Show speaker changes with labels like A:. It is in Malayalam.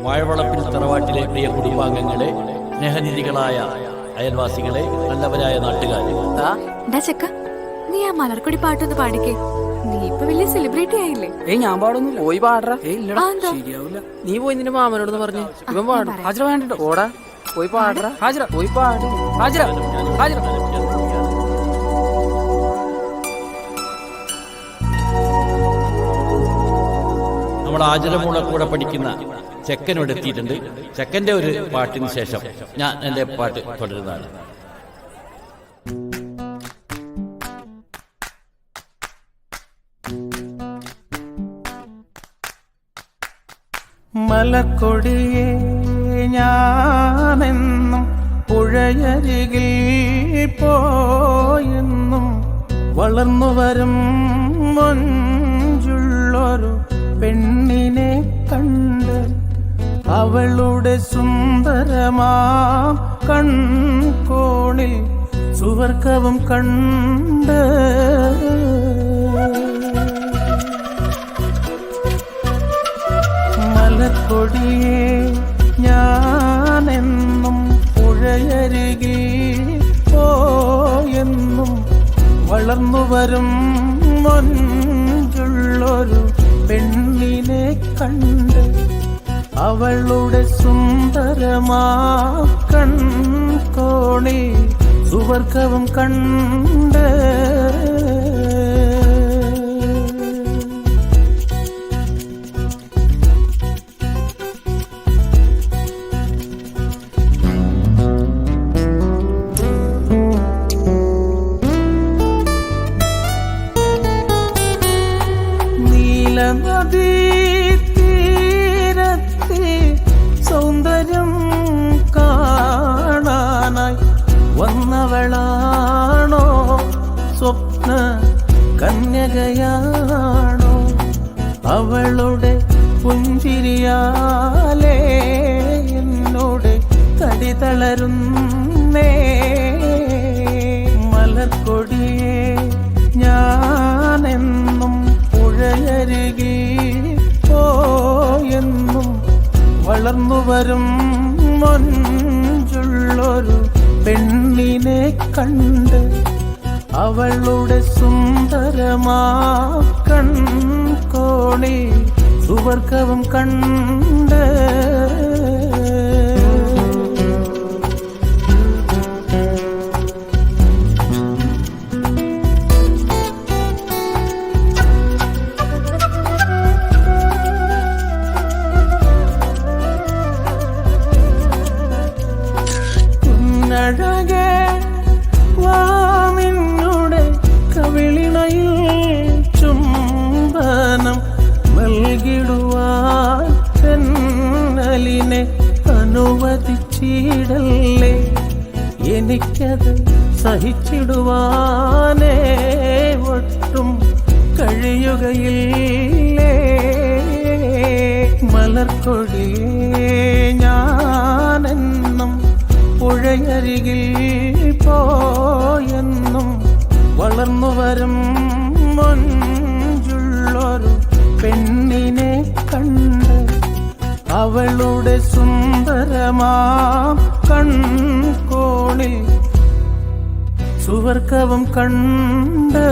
A: വാഴവളപ്പിൽ തറവാട്ടിലെ പ്രിയ കുടുംബാംഗങ്ങളെ, സ്നേഹനിധികളായ അയൽവാസികളെ, നല്ലവരായ നാട്ടുകാരെ,
B: ചെക്ക നീ ആ മലർക്കൊടി പാട്ടൊന്ന് പാടിക്കേ. നീ ഇപ്പൊ വലിയ സെലിബ്രിറ്റി ആയില്ലേ?
C: ഞാൻ പാടൊന്നുമില്ല. പോയി പാടറ.
B: ശരിയാവില്ല.
C: നീ പോയി നിന്റെ മാമനോടൊന്ന് പറഞ്ഞു ഇവൻ പാടും. ഹാജര വേണ്ടോ? ഓടാ പോയി പാടറ. ഹാജര പോയി പാടും. ഹാജര ഹാജര.
A: നമ്മൾ ആചരമൂള കൂടെ പഠിക്കുന്ന ചെക്കനോട് എത്തിയിട്ടുണ്ട്. ചെക്കന്റെ ഒരു പാട്ടിന് ശേഷം ഞാൻ എൻ്റെ പാട്ട് തുടരുന്നതാണ്.
D: മലക്കൊടിയേ ഞാനെന്നും പുഴയരികിൽ പോയെന്നും വളർന്നു വരും മൊഞ്ചുള്ളൊരു പെണ്ണിനെ കണ്ട് അവളുടെ സുന്ദരമാം കൺകോണിൽ സുവർഗവും കണ്ട് മലക്കൊടിയേ ഞാനെന്നും പുഴയരികിൽ പോയെന്നും വളർന്നു വരും മൊഞ്ചുള്ളൊരു പെണ്ണിനെ കണ്ട് അവളുടെ സുന്ദരമാ കൺകോണിൽ സുവർഗവും കണ്ട് നദീതീരത്തെ സൗന്ദര്യം കാണാനായി വന്നവളാണോ? സ്വപ്ന കന്യകയാണോ? അവളുടെ പുഞ്ചിരിയാലേ എന്നോട് തടി തളരുന്നേ. മലർക്കൊടിയേ ഞാനെന്നും പുഴയരികിൽ പോയെന്നും വളർന്നു വരും മൊഞ്ചുള്ളൊരു പെണ്ണിനെ കണ്ട് അവളുടെ സുന്ദരമാ കൺകോണിൽ സുവർഗവും കണ്ട് അഴകേ വാമിന്നുടെ കവിളിണയിൽ ചുംബനം നൽകിടുവാൻ തെന്നലിനെ അനുവദിച്ചിടല്ലേ. എനിക്കത് സഹിച്ചിടുവാനേ ഒട്ടും കഴിയുകയില്ലേ. മലർക്കൊടിയേ ഞാനെന്നും പുഴയരികിൽ പോയെന്നും വളർന്നു വരും മൊഞ്ചുള്ളൊരു പെണ്ണിനെ കണ്ട് അവളുടെ സുന്ദരമാം കൺകോണിൽ സുവർഗവും കണ്ട്